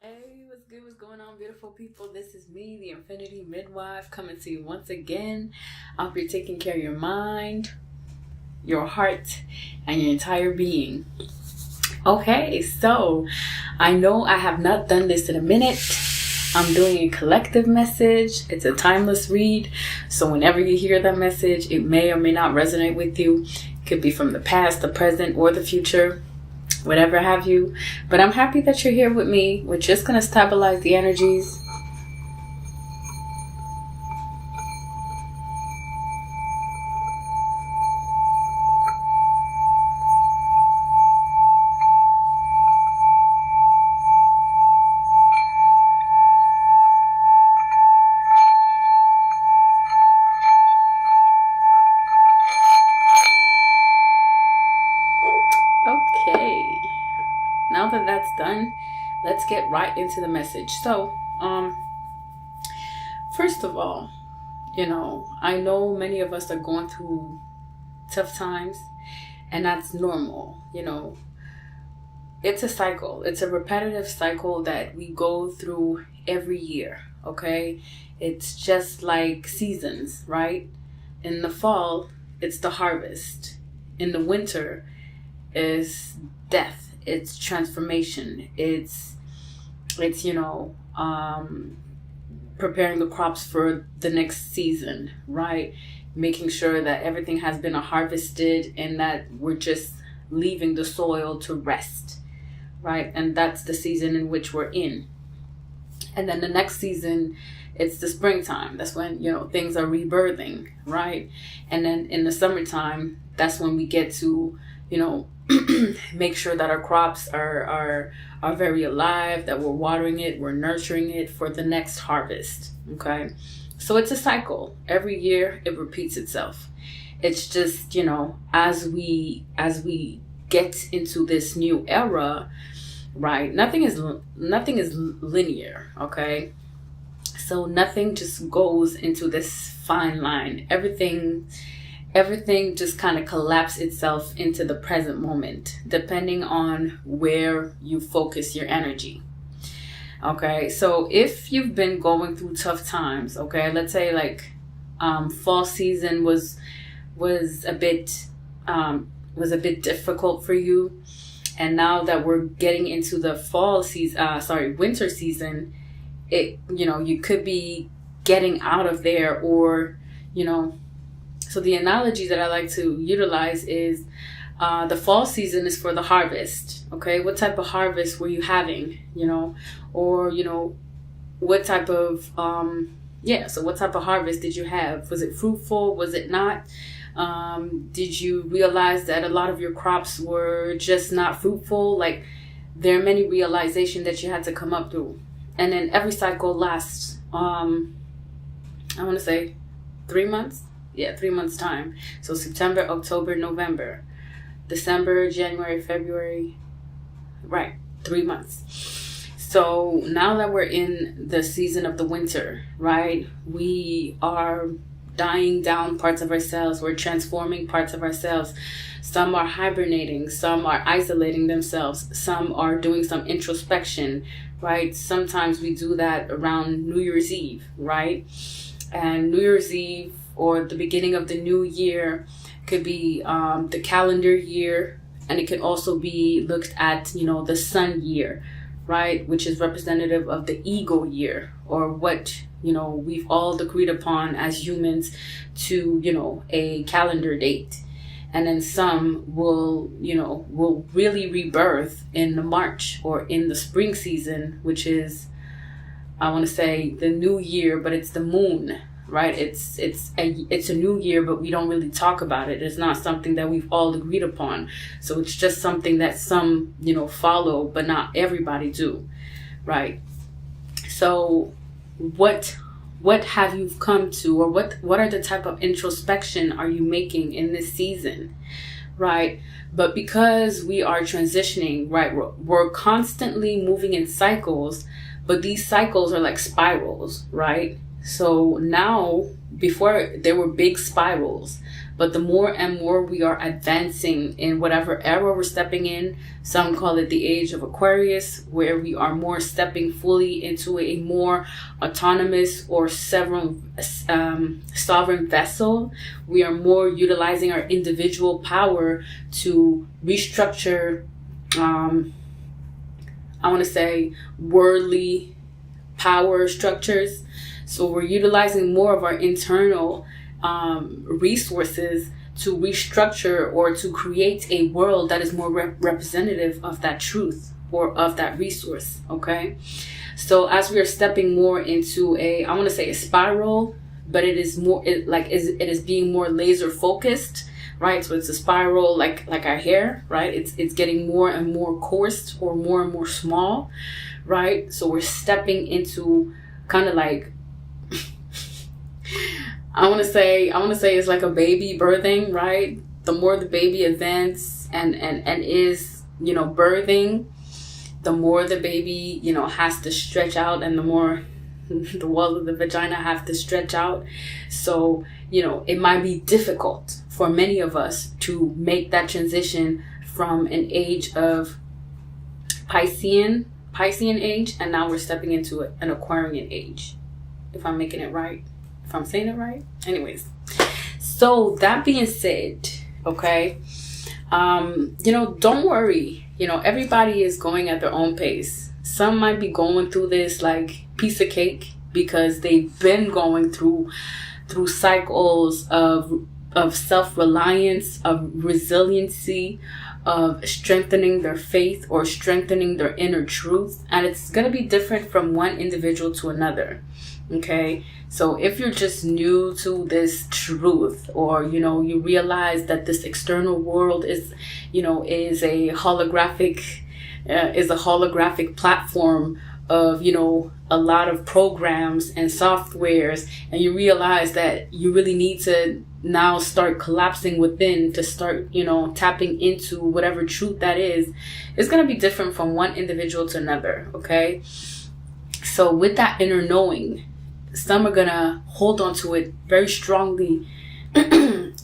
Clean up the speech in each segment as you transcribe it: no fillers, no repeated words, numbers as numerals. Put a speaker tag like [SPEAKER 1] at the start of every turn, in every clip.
[SPEAKER 1] Hey, what's good? What's going on, beautiful people? This is me, the Infinity Midwife, coming to you once again. I hope you're taking care of your mind, your heart, and your entire being. Okay, so I know I have not done this in a minute. I'm doing a collective message. It's a timeless read. So whenever you hear that message, it may or may not resonate with you. It could be from the past, the present, or the future, whatever have you. But I'm happy that you're here with me. We're just going to stabilize the energies. Okay. Now that that's done, let's get right into the message. So, first of all, I know many of us are going through tough times, and that's normal. It's a cycle. It's a repetitive cycle that we go through every year, okay? It's just like seasons, right? In the fall, it's the harvest. In the winter is death. It's transformation. It's preparing the crops for the next season, right? Making sure that everything has been harvested and that we're just leaving the soil to rest, right? And that's the season in which we're in. And then the next season, it's the springtime. That's when, things are rebirthing, right? And then in the summertime, that's when we get to, make sure that our crops are very alive, that we're watering it, we're nurturing it for the next harvest, okay? So it's a cycle. Every year it repeats itself. It's just, as we get into this new era, right? Nothing is linear, okay? So nothing just goes into this fine line. Everything just kind of collapses itself into the present moment, depending on where you focus your energy. Okay, so if you've been going through tough times, okay, let's say like fall season was a bit difficult for you, and now that we're getting into the winter season, you could be getting out of there, or so the analogy that I like to utilize is the fall season is for the harvest. Okay, what type of harvest were you having? Or what type of so what type of harvest did you have? Was it fruitful? Was it not? Did you realize that a lot of your crops were just not fruitful? Like, there are many realizations that you had to come up through. And then every cycle lasts I want to say 3 months. 3 months time. So September, October, November, December, January, February, right? 3 months. So now that we're in the season of the winter, right? We are dying down parts of ourselves. We're transforming parts of ourselves. Some are hibernating. Some are isolating themselves. Some are doing some introspection, right? Sometimes we do that around New Year's Eve, right? And New Year's Eve, or the beginning of the new year, could be the calendar year, and it can also be looked at, the sun year, right, which is representative of the ego year, or what we've all agreed upon as humans to a calendar date. And then some will really rebirth in the March or in the spring season, which is, I want to say, the new year, but it's the moon. Right, it's a new year, but we don't really talk about it. It's not something that we've all agreed upon. So it's just something that some follow, but not everybody do. Right. So what have you come to, or what are the type of introspection are you making in this season? Right. But because we are transitioning, right, we're constantly moving in cycles, but these cycles are like spirals, right? So now, before there were big spirals, But the more and more we are advancing in whatever era we're stepping in, some call it the age of Aquarius, where we are more stepping fully into a more autonomous or sovereign vessel. We are more utilizing our individual power to restructure, I want to say, worldly power structures. So we're utilizing more of our internal resources to restructure or to create a world that is more representative of that truth or of that resource. Okay, so as we are stepping more into I want to say a spiral, but it is more it is being more laser focused, right? So it's a spiral like our hair, right? It's getting more and more coarse or more and more small, right? So we're stepping into kind of like I want to say it's like a baby birthing, right? The more the baby advances and is, birthing, the more the baby, has to stretch out, and the more the walls of the vagina have to stretch out. So, it might be difficult for many of us to make that transition from an age of Piscean age, and now we're stepping into an Aquarian age, if I'm making it right. If I'm saying it right. Anyways, so that being said, okay, don't worry. Everybody is going at their own pace. Some might be going through this like piece of cake because they've been going through cycles of self-reliance, of resiliency, of strengthening their faith or strengthening their inner truth. And it's going to be different from one individual to another. Okay, so if you're just new to this truth, or you realize that this external world is a holographic platform of a lot of programs and softwares, and you realize that you really need to now start collapsing within to start tapping into whatever truth that is, it's going to be different from one individual to another. Okay, so with that inner knowing, some are gonna hold on to it very strongly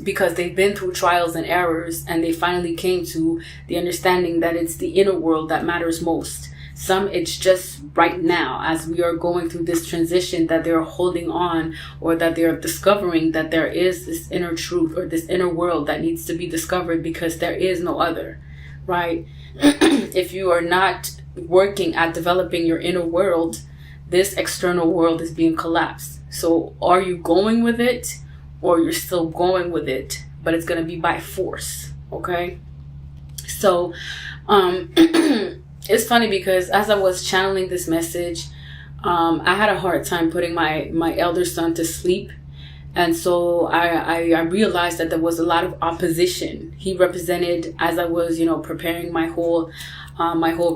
[SPEAKER 1] because they've been through trials and errors, and they finally came to the understanding that it's the inner world that matters most. Some, it's just right now as we are going through this transition that they're holding on, or that they're discovering that there is this inner truth or this inner world that needs to be discovered, because there is no other, right? If you are not working at developing your inner world, this external world is being collapsed. So are you going with it, or you're still going with it, but it's going to be by force? Okay. So, it's funny because as I was channeling this message, I had a hard time putting my elder son to sleep. And so I realized that there was a lot of opposition. He represented, as I was, preparing my whole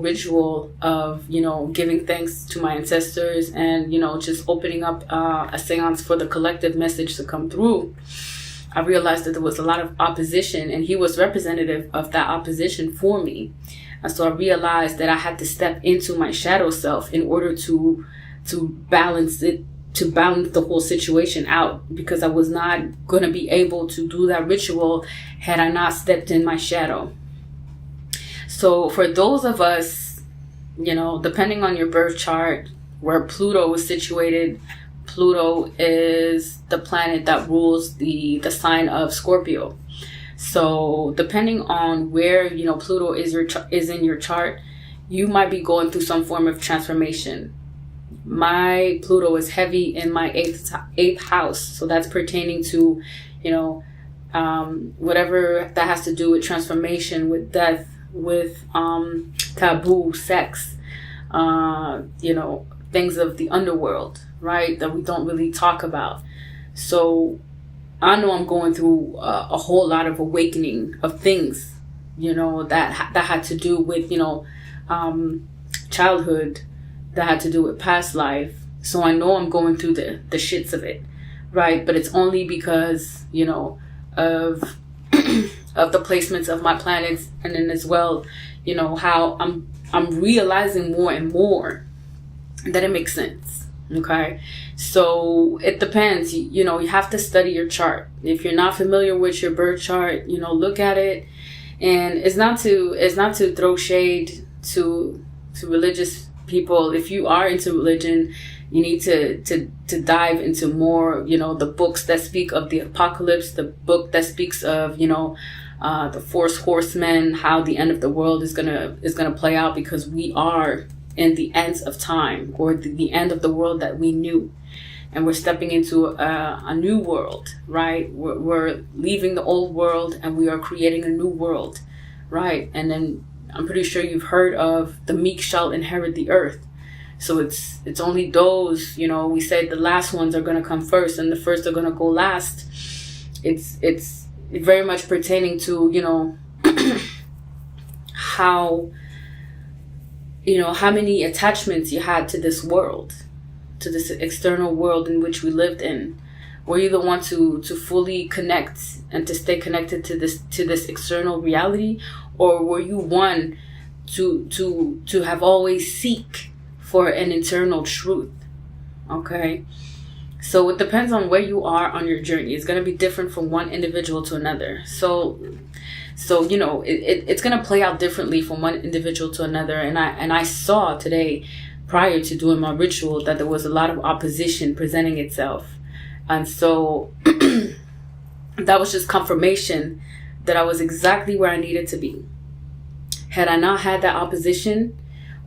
[SPEAKER 1] ritual of, giving thanks to my ancestors and, just opening up a seance for the collective message to come through. I realized that there was a lot of opposition, and he was representative of that opposition for me. And so I realized that I had to step into my shadow self in order to balance it, to balance the whole situation out, because I was not going to be able to do that ritual had I not stepped in my shadow. So for those of us, depending on your birth chart, where Pluto is situated, Pluto is the planet that rules the sign of Scorpio. So depending on where, Pluto is in your chart, you might be going through some form of transformation. My Pluto is heavy in my eighth house. So that's pertaining to, whatever that has to do with transformation, with death, with taboo, sex, things of the underworld, right? That we don't really talk about. So I know I'm going through a whole lot of awakening of things, that had to do with, childhood, that had to do with past life. So I know I'm going through the shits of it, right? But it's only because, of of the placements of my planets, and then as well, how I'm realizing more and more that it makes sense. Okay, so it depends. You know, you have to study your chart. If you're not familiar with your birth chart, you know, look at it. And it's not to throw shade to religious people. If you are into religion, you need to dive into more, you know, the books that speak of the apocalypse, the book that speaks of, you know, the four horsemen, how the end of the world is gonna play out, because we are in the ends of time, or the end of the world that we knew, and we're stepping into a new world, right? We're leaving the old world and we are creating a new world, right? And then I'm pretty sure you've heard of the meek shall inherit the earth. So it's only those, you know, we said the last ones are going to come first and the first are going to go last. It's very much pertaining to, you know, how many attachments you had to this world, to this external world in which we lived in. Were you the one to fully connect and to stay connected to this external reality, or were you one to have always seek for an internal truth? Okay, so it depends on where you are on your journey. It's going to be different from one individual to another. So you know, it's going to play out differently from one individual to another. And I saw today, prior to doing my ritual, that there was a lot of opposition presenting itself. And so that was just confirmation that I was exactly where I needed to be. Had I not had that opposition,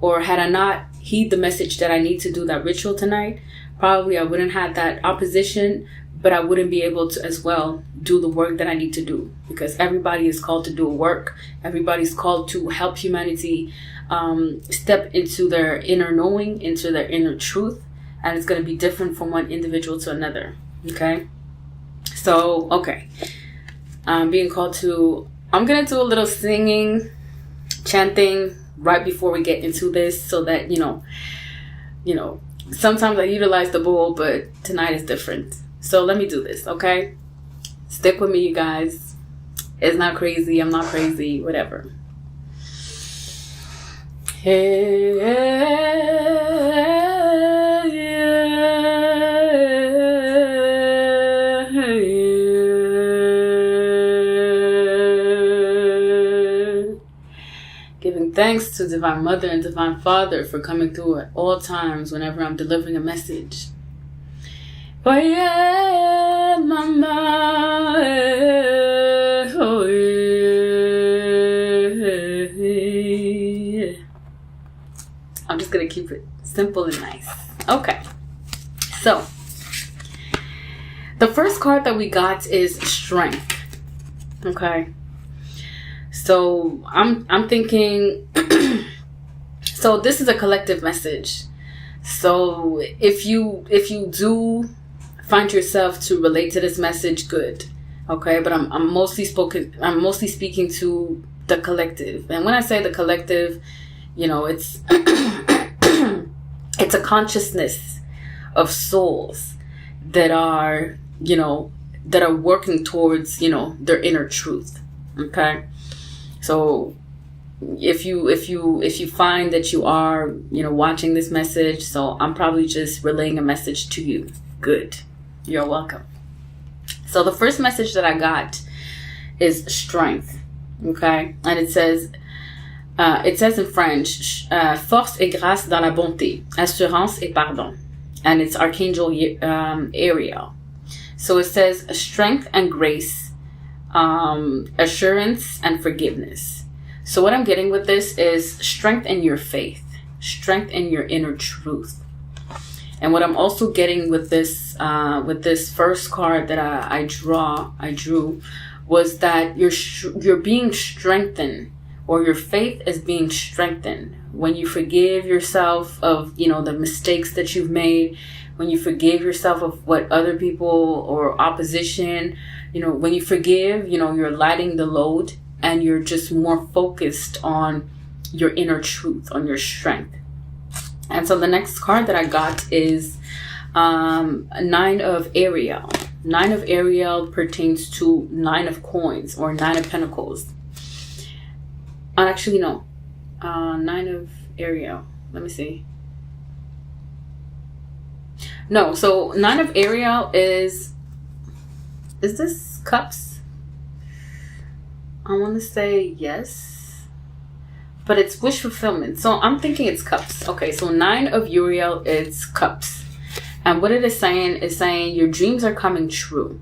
[SPEAKER 1] or had I not heed the message that I need to do that ritual tonight, probably I wouldn't have that opposition, but I wouldn't be able to as well do the work that I need to do, because everybody is called to do a work. Everybody's called to help humanity step into their inner knowing, into their inner truth, and it's going to be different from one individual to another. Okay, so okay, I'm being called to. I'm gonna do a little singing, chanting right before we get into this, so that you know. Sometimes I utilize the bowl, but tonight is different. So let me do this, okay? Stick with me, you guys. It's not crazy. I'm not crazy. Whatever. Hey, giving thanks to Divine Mother and Divine Father for coming through at all times whenever I'm delivering a message. Oye, mama, oh, yeah. I'm just going to keep it simple and nice. Okay. So, the first card that we got is Strength. Okay. So, I'm thinking, so this is a collective message. So, if you do find yourself to relate to this message, good. Okay, but I'm mostly speaking to the collective. And when I say the collective, you know, it's it's a consciousness of souls that are, you know, that are working towards, you know, their inner truth. Okay? So if you find that you are, you know, watching this message, so I'm probably just relaying a message to you. Good. You're welcome. So the first message that I got is strength. Okay? And it says in French, force et grâce dans la bonté, assurance et pardon. And it's Archangel Ariel. So it says strength and grace, assurance and forgiveness. So what I'm getting with this is strength in your faith, strength in your inner truth. And what I'm also getting with this first card that I drew, was that you're being strengthened, or your faith is being strengthened when you forgive yourself of, you know, the mistakes that you've made, when you forgive yourself of what other people or opposition, you know, when you forgive, you know, you're lighting the load and you're just more focused on your inner truth, on your strength. And so the next card that I got is Nine of Ariel. Nine of Ariel pertains to Nine of Coins, or Nine of Pentacles. Actually, no. Nine of Ariel. Let me see. No, so 9 of Ariel is this cups? I want to say yes, but it's wish fulfillment. So I'm thinking it's cups. Okay, so 9 of Uriel is cups. And what it is saying your dreams are coming true.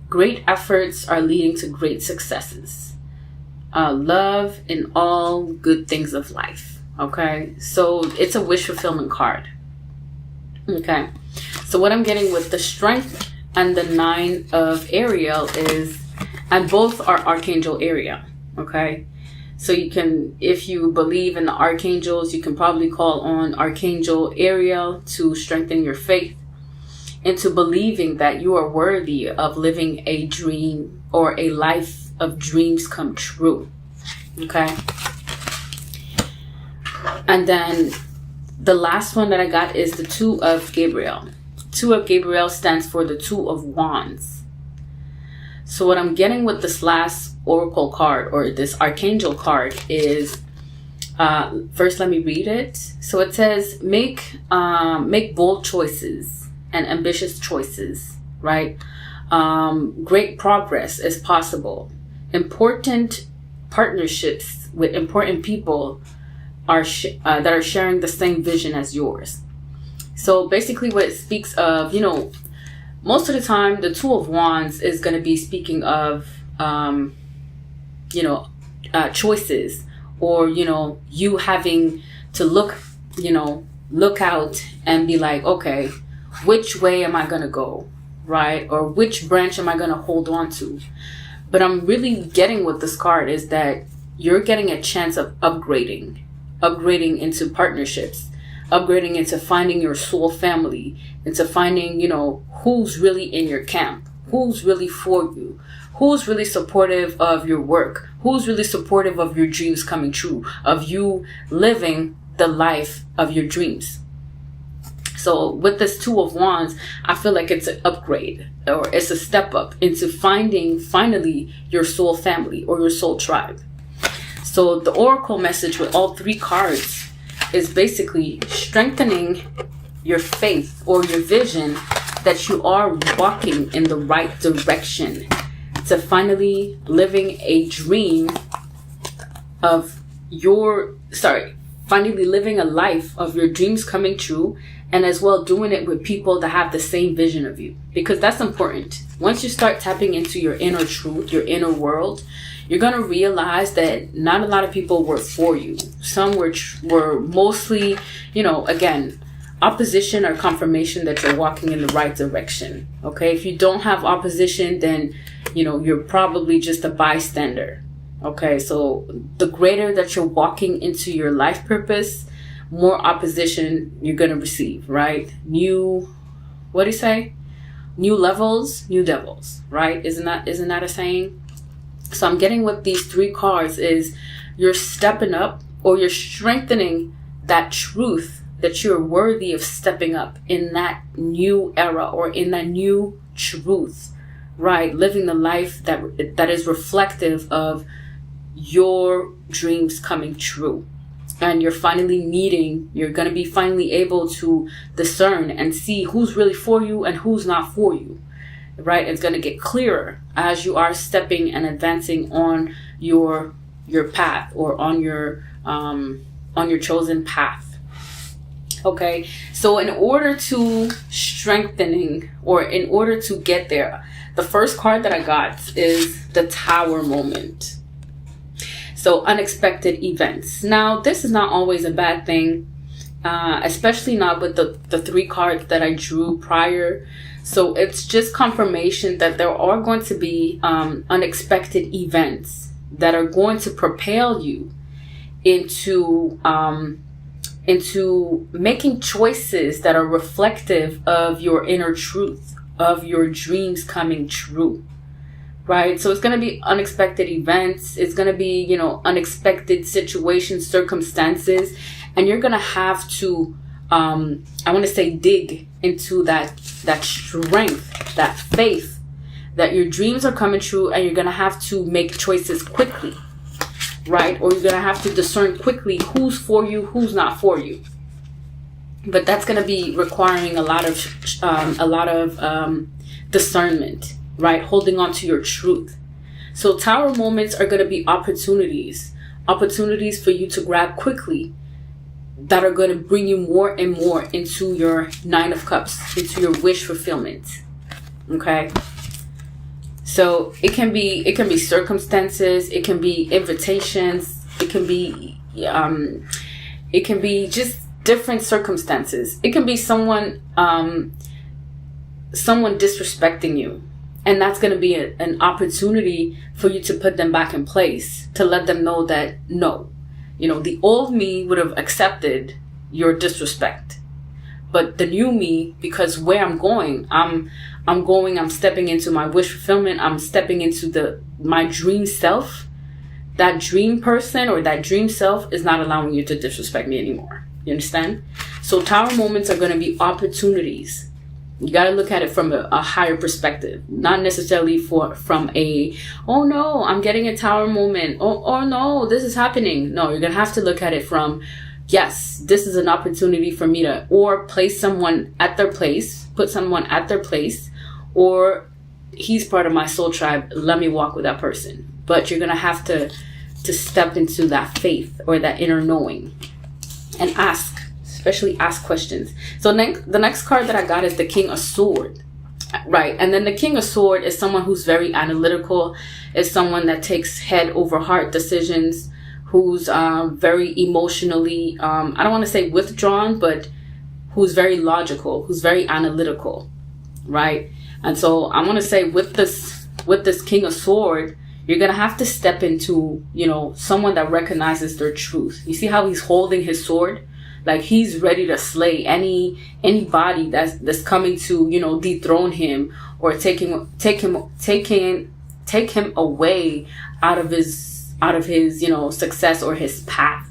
[SPEAKER 1] Great efforts are leading to great successes. Love in all good things of life. Okay, so it's a wish fulfillment card. Okay, so what I'm getting with the strength and the 9 of Ariel is, and both are Archangel Ariel. Okay, so you can, if you believe in the archangels, you can probably call on Archangel Ariel to strengthen your faith into believing that you are worthy of living a dream or a life of dreams come true. Okay, and then the last one that I got is the 2 of Gabriel. 2 of Gabriel stands for the 2 of Wands. So what I'm getting with this last oracle card or this archangel card is, first let me read it. So it says, make bold choices and ambitious choices, right? Great progress is possible. Important partnerships with important people that are sharing the same vision as yours. So basically what it speaks of, most of the time the 2 of Wands is going to be speaking of, choices, or, you having to look out and be like, okay, which way am I going to go, right? Or which branch am I going to hold on to? But I'm really getting with this card is that you're getting a chance of upgrading into partnerships, upgrading into finding your soul family, into finding, who's really in your camp, who's really for you, who's really supportive of your work, who's really supportive of your dreams coming true, of you living the life of your dreams. So with this 2 of Wands, I feel like it's an upgrade, or it's a step up into finding finally your soul family or your soul tribe. So the oracle message with all 3 cards is basically strengthening your faith or your vision that you are walking in the right direction to finally living a dream of finally living a life of your dreams coming true, and as well doing it with people that have the same vision of you, because that's important. Once you start tapping into your inner truth, your inner world, you're going to realize that not a lot of people were for you. Some were mostly, again, opposition or confirmation that you're walking in the right direction. Okay, if you don't have opposition, then you're probably just a bystander. Okay, so the greater that you're walking into your life purpose, more opposition you're going to receive, right? New levels, new devils, right? Isn't that a saying? So I'm getting with these 3 cards is you're stepping up, or you're strengthening that truth that you're worthy of stepping up in that new era or in that new truth, right? Living the life that is reflective of your dreams coming true. And you're going to be finally able to discern and see who's really for you and who's not for you, right? It's going to get clearer as you are stepping and advancing on your path, or on your chosen path. Okay, so in order to get there, the first card that I got is the Tower moment. So unexpected events. Now, this is not always a bad thing, especially not with the 3 cards that I drew prior. So it's just confirmation that there are going to be unexpected events that are going to propel you into making choices that are reflective of your inner truth, of your dreams coming true. Right? So it's going to be unexpected events. It's going to be, unexpected situations, circumstances. And you're going to have to, dig into that strength, that faith, that your dreams are coming true, and you're going to have to make choices quickly. Right? Or you're going to have to discern quickly who's for you, who's not for you. but that's going to be requiring a lot of discernment, right? Holding on to your truth. So tower moments are going to be opportunities for you to grab quickly, that are going to bring you more and more into your Nine of Cups, into your wish fulfillment. Okay. So it can be circumstances, it can be invitations, it can be just different circumstances. It can be someone disrespecting you, and that's going to be an opportunity for you to put them back in place, to let them know that no, the old me would have accepted your disrespect, but the new me, because where I'm going, I'm stepping into my wish fulfillment. I'm stepping into my dream self. That dream person or that dream self is not allowing you to disrespect me anymore. You understand? So tower moments are going to be opportunities. You got to look at it from a higher perspective, not necessarily from oh no, I'm getting a tower moment. Oh no, this is happening. No, you're going to have to look at it from, yes, this is an opportunity for me to, or place someone at their place, put someone at their place, or he's part of my soul tribe. Let me walk with that person. But you're going to have to step into that faith or that inner knowing and ask, especially ask questions. So the next card that I got is the King of Swords, right? And then the King of Swords is someone who's very analytical, is someone that takes head over heart decisions, who's very emotionally, I don't want to say withdrawn, but who's very logical, who's very analytical, right? And so I want to say with this King of Swords, you're going to have to step into, someone that recognizes their truth. You see how he's holding his sword? Like he's ready to slay anybody that's coming to, dethrone him or take him away out of his, success or his path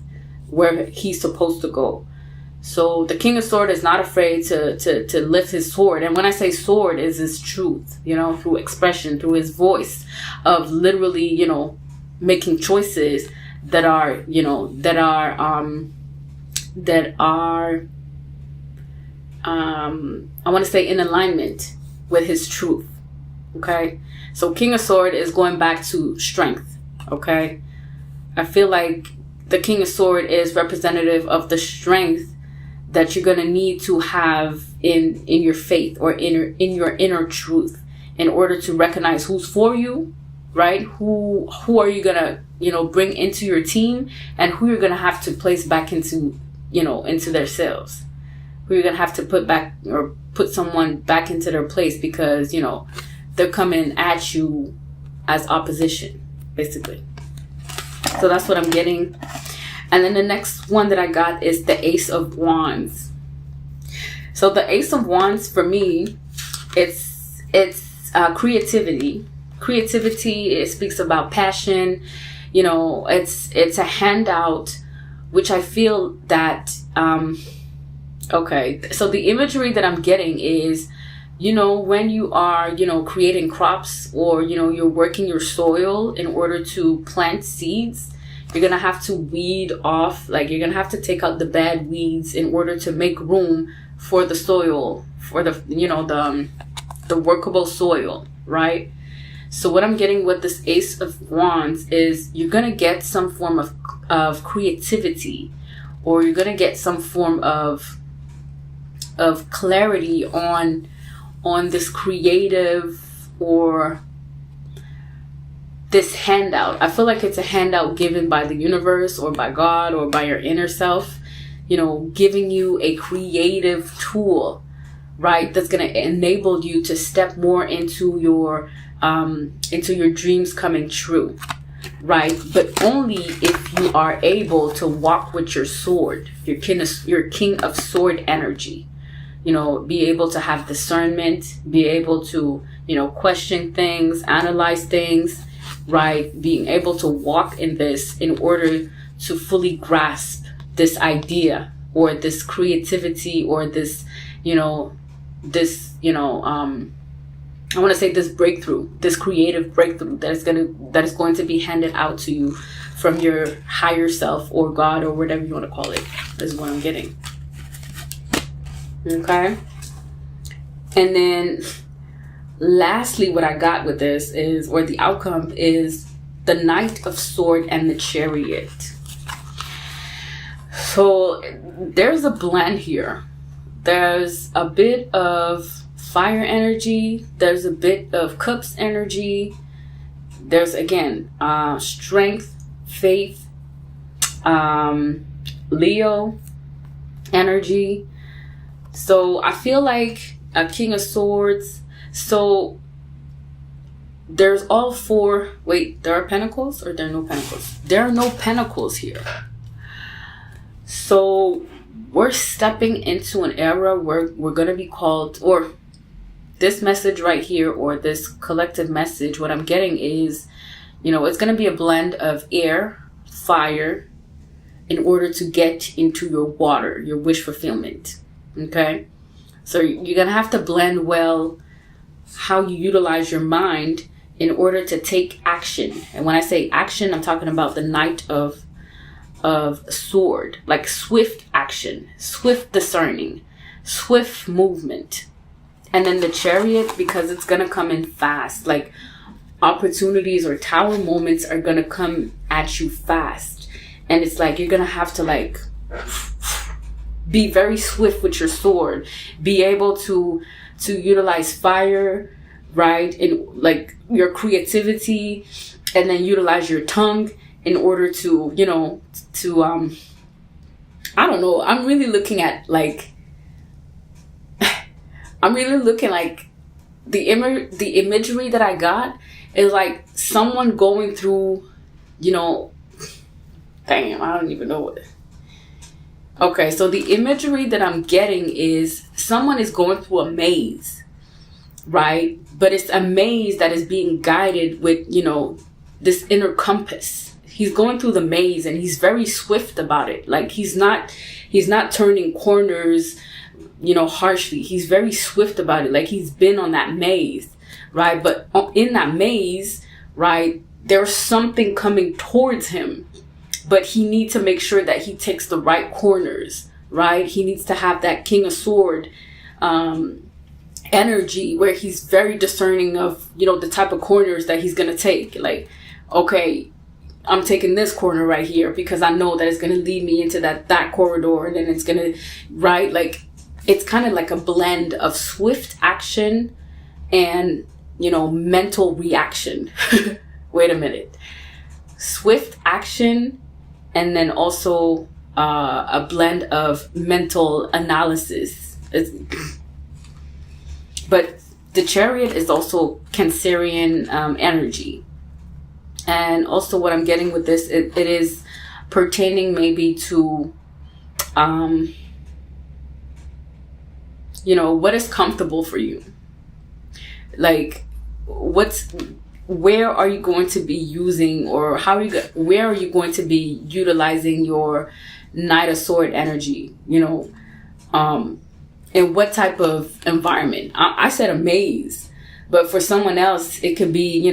[SPEAKER 1] where he's supposed to go. So the King of Swords is not afraid to lift his sword. And when I say sword, is his truth, through expression, through his voice of literally, making choices that are I want to say in alignment with his truth. Okay. So King of Swords is going back to strength. Okay. I feel like the King of Swords is representative of the strength that you're going to need to have in your faith or in your inner truth in order to recognize who's for you, right? Who are you going to, bring into your team, and who you're going to have to place back into, into their cells, who you're going to have to put back or put someone back into their place because, they're coming at you as opposition, basically. So that's what I'm getting. And then the next one that I got is the Ace of Wands. So the Ace of Wands for me, it's creativity. Creativity, it speaks about passion. It's a handout, which I feel that, okay. So the imagery that I'm getting is, when you are, creating crops or, you're working your soil in order to plant seeds, you're going to have to weed off, like you're going to have to take out the bad weeds in order to make room for the soil, for the, the workable soil, right? So what I'm getting with this Ace of Wands is you're going to get some form of creativity, or you're going to get some form of clarity on this creative or this handout. I feel like it's a handout given by the universe or by God or by your inner self, giving you a creative tool, right? That's going to enable you to step more into your dreams coming true, right? But only if you are able to walk with your sword, your King of Sword energy. Be able to have discernment, be able to, question things, analyze things, right? Being able to walk in this in order to fully grasp this idea or this creativity or this, I want to say this breakthrough, this creative breakthrough that is going to be handed out to you from your higher self or God or whatever you want to call it, is what I'm getting. Okay. And then lastly, what I got with this is, or the outcome is, the Knight of Sword and the Chariot. So there's a blend here. There's a bit of fire energy. There's a bit of Cups energy. There's, again, strength, faith, Leo energy. So I feel like a King of Swords. So there's all four. Wait, there are pentacles, or there are no pentacles? There are no pentacles here. So we're stepping into an era where we're going to be called, or this message right here, or this collective message, what I'm getting is, it's going to be a blend of air, fire, in order to get into your water, your wish fulfillment. Okay? So you're going to have to blend well how you utilize your mind in order to take action. And when I say action, I'm talking about the Knight of Sword, like swift action, swift discerning, swift movement. And then the Chariot, because it's going to come in fast, like opportunities or tower moments are going to come at you fast. And it's like you're going to have to like be very swift with your sword, be able to utilize fire, right? And like your creativity, and then utilize your tongue in order to, I don't know. I'm really looking at like, the imagery that I got is like someone going through, damn, I don't even know what. Okay, so the imagery that I'm getting is someone is going through a maze, right? But it's a maze that is being guided with, this inner compass. He's going through the maze and he's very swift about it. Like he's not turning corners, harshly. He's very swift about it. Like he's been on that maze, right? But in that maze, right, there's something coming towards him, but he needs to make sure that he takes the right corners, right? He needs to have that King of Sword, energy where he's very discerning of, the type of corners that he's going to take. Like, okay, I'm taking this corner right here because I know that it's going to lead me into that corridor, and then it's going to, right? Like, it's kind of like a blend of swift action and, mental reaction. Wait a minute. Swift action, and then also a blend of mental analysis. But the Chariot is also Cancerian energy. And also what I'm getting with this, it is pertaining maybe to, what is comfortable for you? Like, where are you going to be using, or where are you going to be utilizing your Knight of Sword energy? In what type of environment? I said a maze, but for someone else, it could be,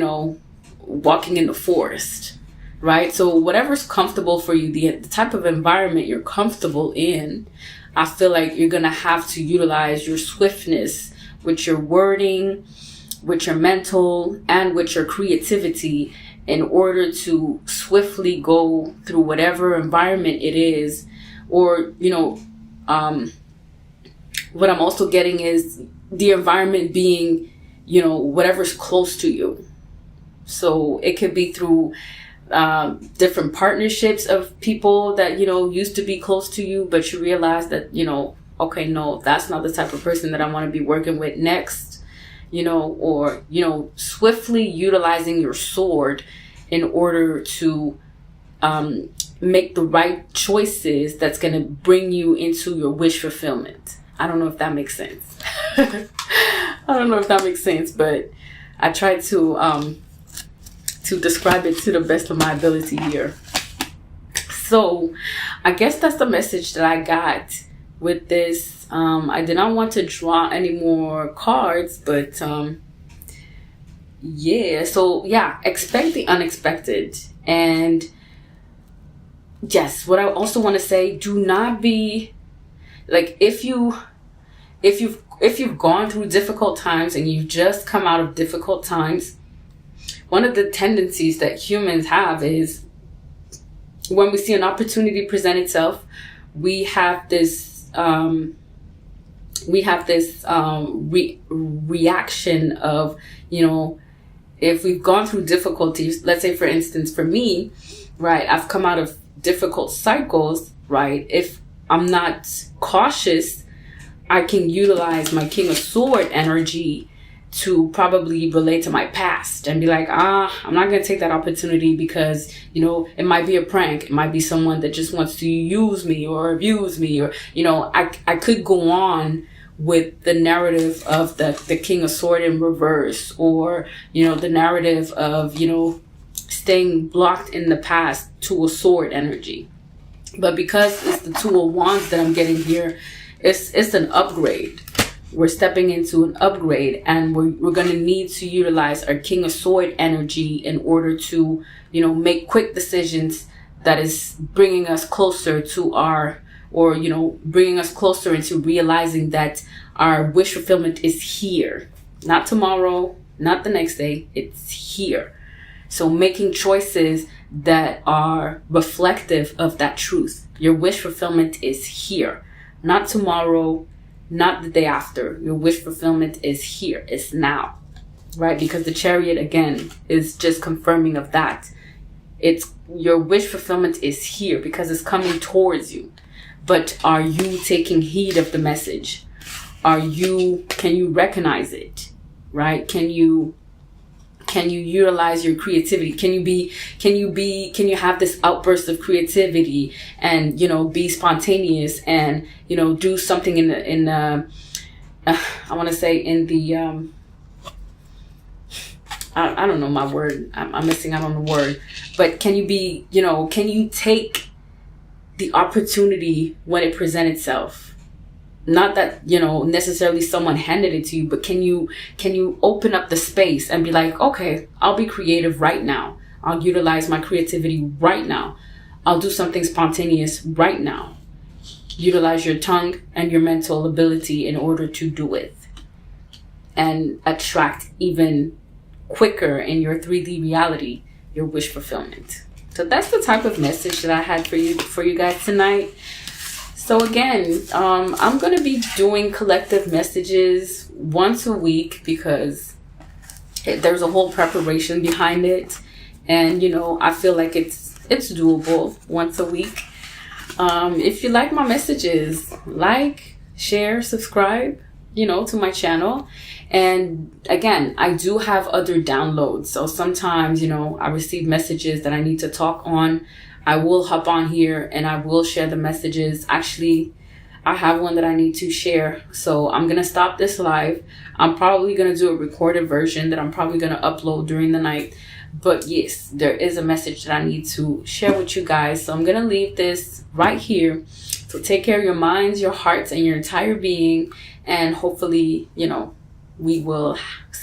[SPEAKER 1] walking in the forest, right? So whatever's comfortable for you, the type of environment you're comfortable in, I feel like you're going to have to utilize your swiftness with your wording, with your mental, and with your creativity in order to swiftly go through whatever environment it is. Or, what I'm also getting is the environment being, whatever's close to you. So it could be through different partnerships of people that, used to be close to you, but you realize that, okay, no, that's not the type of person that I want to be working with next, or, swiftly utilizing your sword in order to make the right choices that's going to bring you into your wish fulfillment. I don't know if that makes sense. But I tried to describe it to the best of my ability here. So I guess that's the message that I got with this. I did not want to draw any more cards, but expect the unexpected. And yes, what I also want to say, do not be like, if you if you've gone through difficult times and you've just come out of difficult times, one of the tendencies that humans have is when we see an opportunity present itself, we have this reaction of, if we've gone through difficulties, let's say for instance for me, right, I've come out of difficult cycles, right? If I'm not cautious, I can utilize my King of Sword energy to probably relate to my past and be like, I'm not going to take that opportunity because, it might be a prank. It might be someone that just wants to use me or abuse me, or, I could go on with the narrative of the King of Sword in reverse, or, the narrative of, staying blocked in the past to a sword energy. But because it's the Two of Wands that I'm getting here, it's an upgrade. We're stepping into an upgrade, and we're going to need to utilize our King of Sword energy in order to, make quick decisions that is bringing us closer to bringing us closer into realizing that our wish fulfillment is here. Not tomorrow, not the next day, it's here. So making choices that are reflective of that truth. Your wish fulfillment is here. Not tomorrow, not the day after. Your wish fulfillment is here. It's now. Right? Because the Chariot, again, is just confirming of that. It's your wish fulfillment is here because it's coming towards you. But are you taking heed of the message? Can you recognize it? Right? Can you utilize your creativity? Can you have this outburst of creativity and, be spontaneous and, do something I want to say in the, I don't know my word. I'm missing out on the word, but can you take the opportunity when it presents itself? Not that, necessarily someone handed it to you, but can you open up the space and be like, okay, I'll be creative right now. I'll utilize my creativity right now. I'll do something spontaneous right now. Utilize your tongue and your mental ability in order to do it and attract even quicker in your 3D reality, your wish fulfillment. So that's the type of message that I had for you guys tonight. So again, I'm going to be doing collective messages once a week because there's a whole preparation behind it. And, I feel like it's doable once a week. If you like my messages, like, share, subscribe, to my channel. And again, I do have other downloads. So sometimes, I receive messages that I need to talk on. I will hop on here and I will share the messages. Actually, I have one that I need to share. So I'm going to stop this live. I'm probably going to do a recorded version that I'm probably going to upload during the night. But yes, there is a message that I need to share with you guys. So I'm going to leave this right here. So take care of your minds, your hearts, and your entire being. And hopefully, we will see.